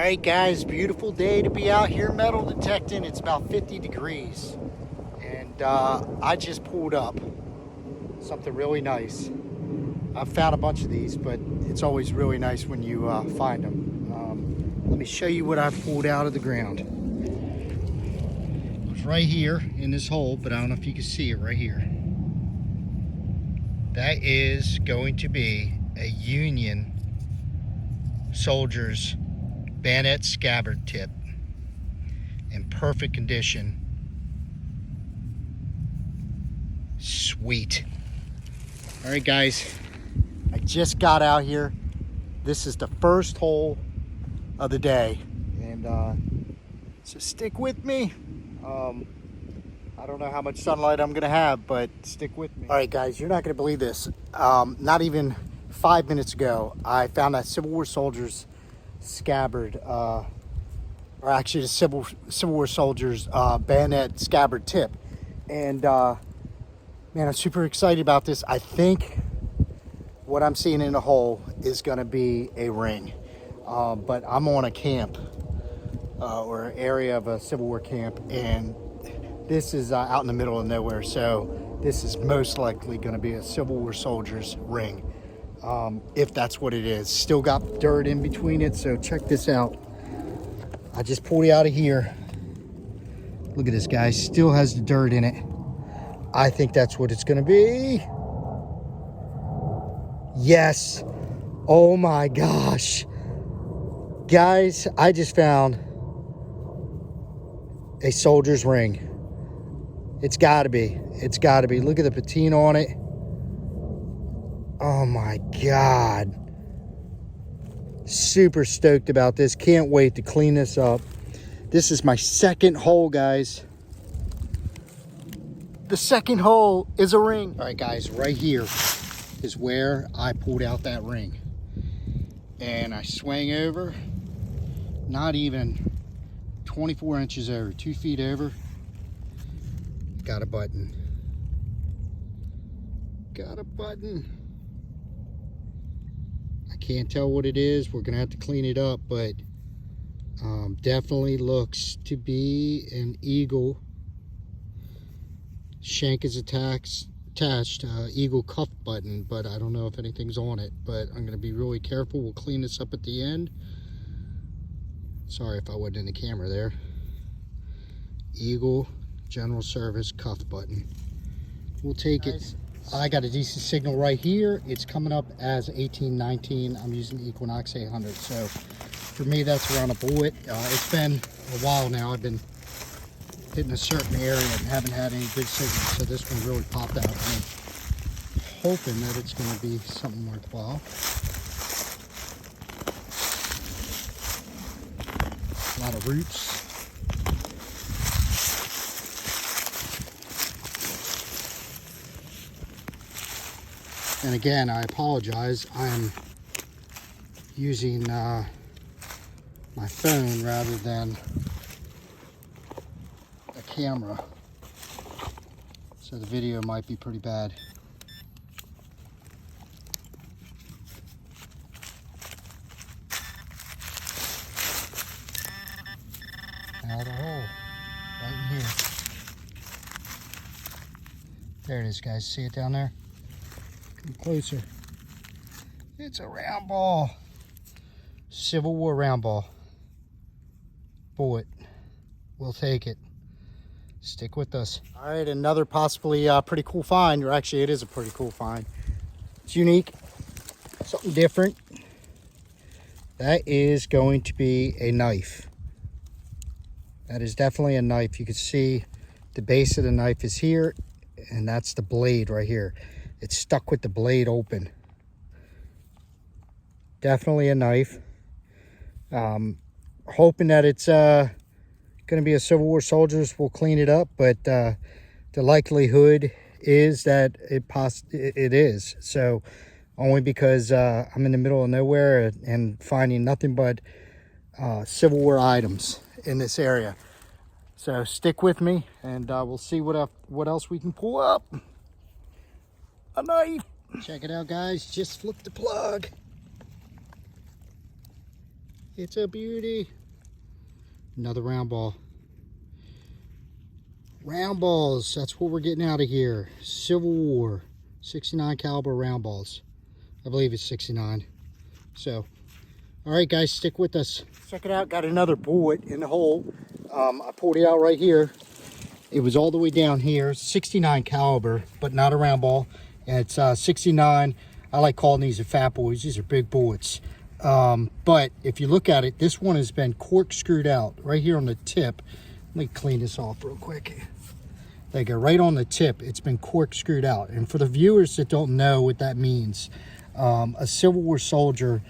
right, guys, beautiful day to be out here metal detecting. It's about 50 degrees. And I just pulled up something really nice. I've found a bunch of these, but it's always really nice when you find them. Let me show you what I pulled out of the ground. It was right here in this hole, but I don't know if you can see it right here. That is going to be a Union soldier's bayonet scabbard tip in perfect condition. Sweet. All right, guys, I just got out here. This is the first hole of the day, and so stick with me. I don't know how much sunlight I'm gonna have, but stick with me. All right, guys, you're not gonna believe this. Not even 5 minutes ago, I found that Civil War soldier's scabbard, or actually the Civil War soldier's bayonet scabbard tip. And man, I'm super excited about this. I think what I'm seeing in the hole is gonna be a ring. But I'm on a camp, or an area of a Civil War camp, and this is out in the middle of nowhere. So this is most likely gonna be a Civil War soldier's ring. If that's what it is. Still got dirt in between it, so check this out. I just pulled it out of here. Look at this, guys. Still has the dirt in it. I think that's what it's gonna be. Yes. Oh my gosh. Guys, I just found a soldier's ring. It's gotta be. It's gotta be. Look at the patina on it. Oh my God. Super stoked about this. Can't wait to clean this up. This is my second hole, guys. The second hole is a ring. All right, guys, right here is where I pulled out that ring. And I swang over, not even 24 inches over, 2 feet over. Got a button. Got a button. I can't tell what it is. We're gonna have to clean it up, but definitely looks to be an eagle. Shank is attached, eagle cuff button, but I don't know if anything's on it, but I'm gonna be really careful. We'll clean this up at the end. Sorry if I wasn't in the camera there. Eagle General Service cuff button. We'll take it. I got a decent signal right here. It's coming up as 1819. I'm using the Equinox 800. So for me, that's around a bullet. It's been a while now. I've been hitting a certain area and haven't had any good signals. So this one really popped out. I'm hoping that it's going to be something worthwhile. A lot of roots. And again, I apologize. I'm using my phone rather than a camera, so the video might be pretty bad. Out of the hole, right in here. There it is, guys. See it down there? Closer. It's a round ball. Civil War round ball. Bullet. We'll take it. Stick with us. All right, another possibly pretty cool find, or actually it is a pretty cool find. It's unique, something different. That is going to be a knife. That is definitely a knife. You can see the base of the knife is here, and that's the blade right here. It's stuck with the blade open. Definitely a knife. Hoping that it's going to be a Civil War soldier's. We'll clean it up, but the likelihood is that it is. So only because I'm in the middle of nowhere and finding nothing but Civil War items in this area. So stick with me, and we'll see what else we can pull up. A knife. Check it out, guys. Just flipped the plug. It's a beauty. Another round ball. Round balls, that's what we're getting out of here. Civil War, 69 caliber round balls. I believe it's 69. So, all right guys, stick with us. Check it out, got another bullet in the hole. I pulled it out right here. It was all the way down here, 69 caliber, but not a round ball. And it's 69. I like calling these a fat boys. These are big bullets. But if you look at it, this one has been corkscrewed out right here on the tip. Let me clean this off real quick. There you go, right on the tip, it's been corkscrewed out. And for the viewers that don't know what that means, a Civil War soldier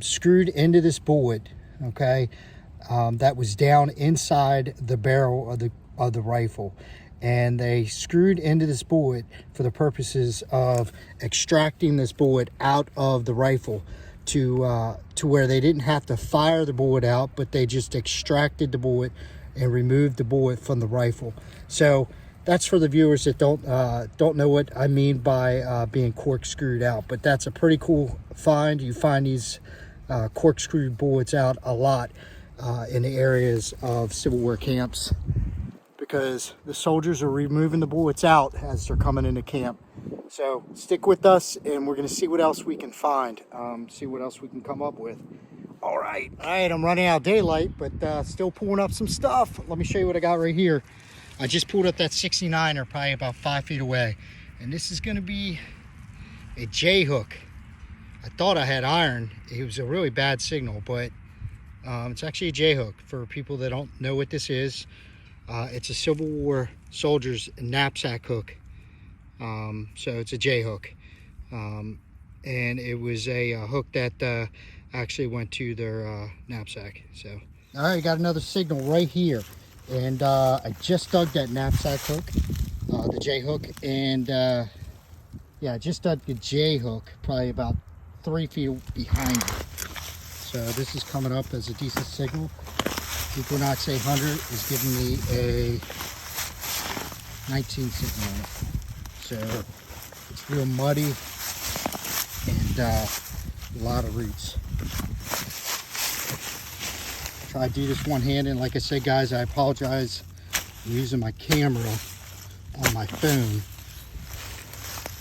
screwed into this bullet, okay, that was down inside the barrel of the rifle. And they screwed into this bullet for the purposes of extracting this bullet out of the rifle to where they didn't have to fire the bullet out, but they just extracted the bullet and removed the bullet from the rifle. So that's for the viewers that don't know what I mean by being corkscrewed out. But that's a pretty cool find. You find these corkscrewed bullets out a lot in the areas of Civil War camps, because the soldiers are removing the bullets out as they're coming into camp. So stick with us and we're gonna see what else we can find, see what else we can come up with. All right, I'm running out of daylight, but still pulling up some stuff. Let me show you what I got right here. I just pulled up that 69er probably about 5 feet away. And this is gonna be a J hook. I thought I had iron. It was a really bad signal, but it's actually a J hook. For people that don't know what this is, it's a Civil War soldier's knapsack hook. So it's a J hook. And it was a hook that actually went to their knapsack. So, all right, got another signal right here. And I just dug that knapsack hook, the J hook. And yeah, I just dug the J hook probably about 3 feet behind me. So this is coming up as a decent signal. Equinox 800 is giving me a 19 signal. So it's real muddy and a lot of roots. Try to do this one-handed. Like I said, guys, I apologize. I'm using my camera on my phone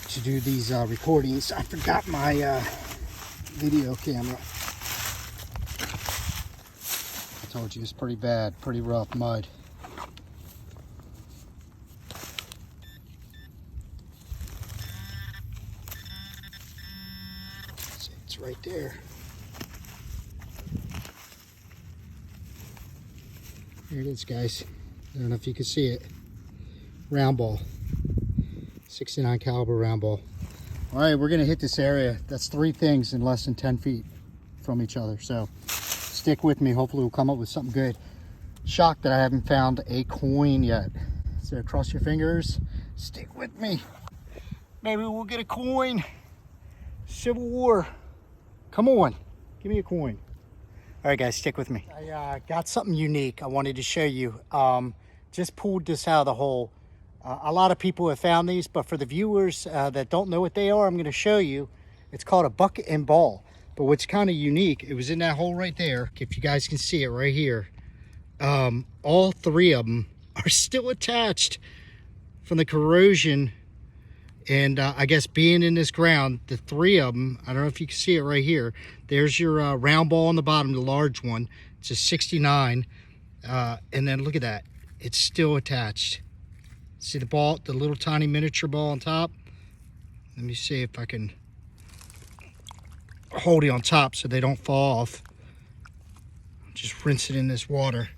to do these recordings. I forgot my video camera. I told you it's pretty bad, pretty rough mud. See, it's right there. There it is, guys. I don't know if you can see it. Round ball. 69 caliber round ball. All right, we're gonna hit this area. That's 3 things in less than 10 feet from each other. So stick with me. Hopefully we'll come up with something good. Shocked that I haven't found a coin yet. So cross your fingers. Stick with me. Maybe we'll get a coin. Civil War. Come on, give me a coin. All right, guys, stick with me. I got something unique I wanted to show you. Just pulled this out of the hole. A lot of people have found these, but for the viewers that don't know what they are, I'm going to show you. It's called a bucket and ball. But what's kind of unique, it was in that hole right there. If you guys can see it right here. All 3 of them are still attached from the corrosion. And I guess being in this ground, the 3 of them, I don't know if you can see it right here. There's your round ball on the bottom, the large one. It's a 69. And then look at that. It's still attached. See the ball, the little tiny miniature ball on top? Let me see if I can hold it on top so they don't fall off. Just rinse it in this water.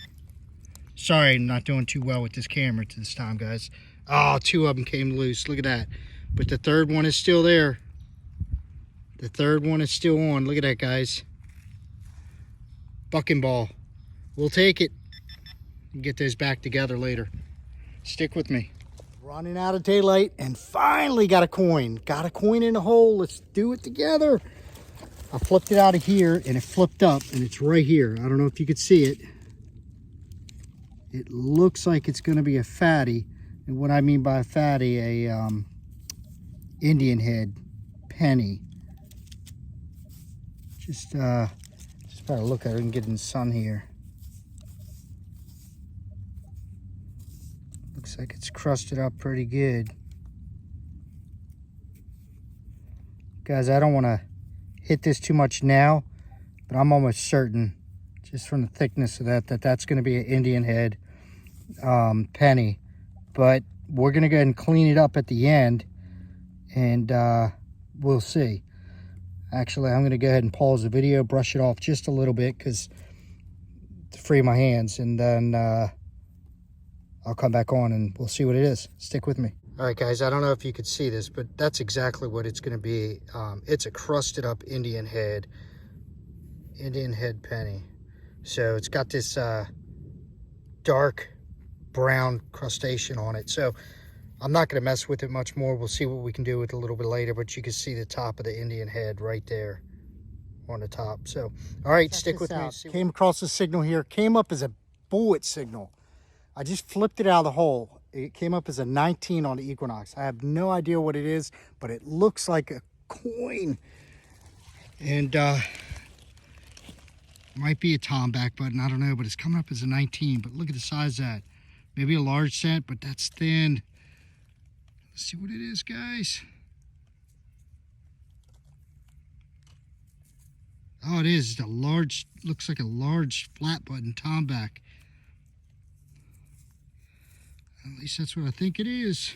Sorry, I'm not doing too well with this camera this time, guys. Oh, 2 of them came loose. Look at that. But the 3rd one is still there. The 3rd one is still on. Look at that, guys. Bucking ball. We'll take it. Get those back together later. Stick with me. Running out of daylight and finally got a coin. Got a coin in the hole. Let's do it together. I flipped it out of here and it flipped up and it's right here. I don't know if you could see it. It looks like it's going to be a fatty. And what I mean by a fatty, a Indian head penny. Just if Try to look at it and get in the sun here. Looks like it's crusted up pretty good. Guys, I don't want to hit this too much now, but I'm almost certain, just from the thickness of that's going to be an Indian head penny. But we're going to go ahead and clean it up at the end, and we'll see. Actually, I'm going to go ahead and pause the video, brush it off just a little bit to free my hands, and then I'll come back on and we'll see what it is. Stick with me. All right, guys, I don't know if you could see this, but that's exactly what it's going to be. It's a crusted up Indian head penny. So it's got this dark brown crustacean on it. So I'm not going to mess with it much more. We'll see what we can do with it a little bit later, but you can see the top of the Indian head right there on the top. So, all right, stick with me. Came across the signal here. Came up as a bullet signal. I just flipped it out of the hole. It came up as a 19 on the Equinox. I have no idea what it is, but it looks like a coin. And might be a tomback button. I don't know, but it's coming up as a 19. But look at the size of that. Maybe a large cent, but that's thin. Let's see what it is, guys. Oh, it is. It's a large, looks like a large flat button tomback. At least that's what I think it is.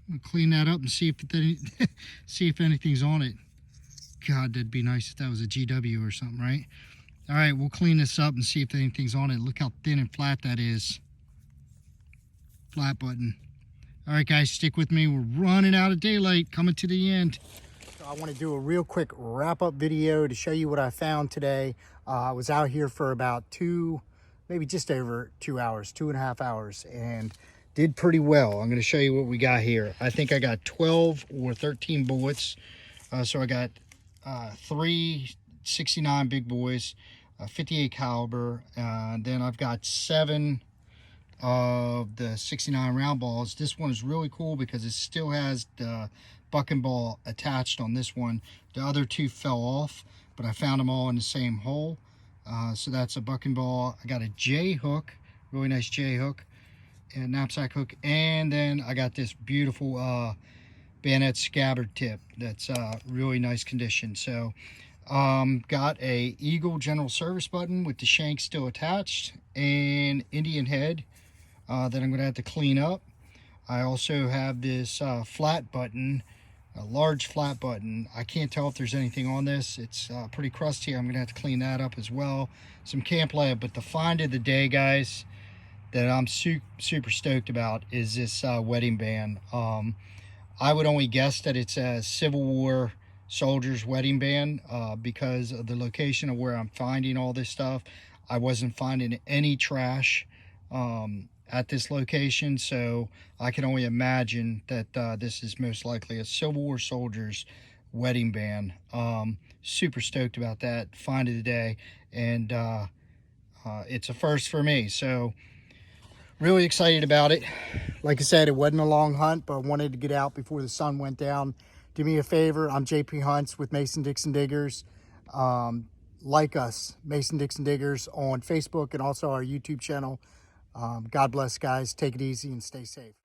I'm gonna clean that up and see if anything's on it. God, that'd be nice if that was a GW or something, right? All right, we'll clean this up and see if anything's on it. Look how thin and flat that is. Flat button. All right, guys, stick with me. We're running out of daylight, coming to the end. So I want to do a real quick wrap-up video to show you what I found today. I was out here for about maybe just over 2 hours, 2.5 hours, and did pretty well. I'm going to show you what we got here. I think I got 12 or 13 bullets. So I got 3 69 big boys, 58 caliber, and then I've got 7 of the 69 round balls. This one is really cool because it still has the bucking ball attached on this one. The other 2 fell off, but I found them all in the same hole. So that's a bucking ball. I got a J hook, really nice J hook, and knapsack hook, and then I got this beautiful bayonet scabbard tip that's really nice condition. So got a Eagle general service button with the shank still attached, and Indian head that I'm going to have to clean up. I also have this flat button, a large flat button. I can't tell if there's anything on this. It's pretty crusty. I'm going to have to clean that up as well. Some camp lead, but the find of the day, guys, that I'm super stoked about is this wedding band. I would only guess that it's a Civil War soldiers wedding band because of the location of where I'm finding all this stuff. I wasn't finding any trash at this location, so I can only imagine that this is most likely a Civil War soldiers wedding band. Super stoked about that find of the day, and it's a first for me, so really excited about it. Like I said, it wasn't a long hunt, but I wanted to get out before the sun went down. Do me a favor, I'm JP Hunts with Mason-Dixon Diggers. Like us, Mason-Dixon Diggers, on Facebook and also our YouTube channel. God bless, guys. Take it easy and stay safe.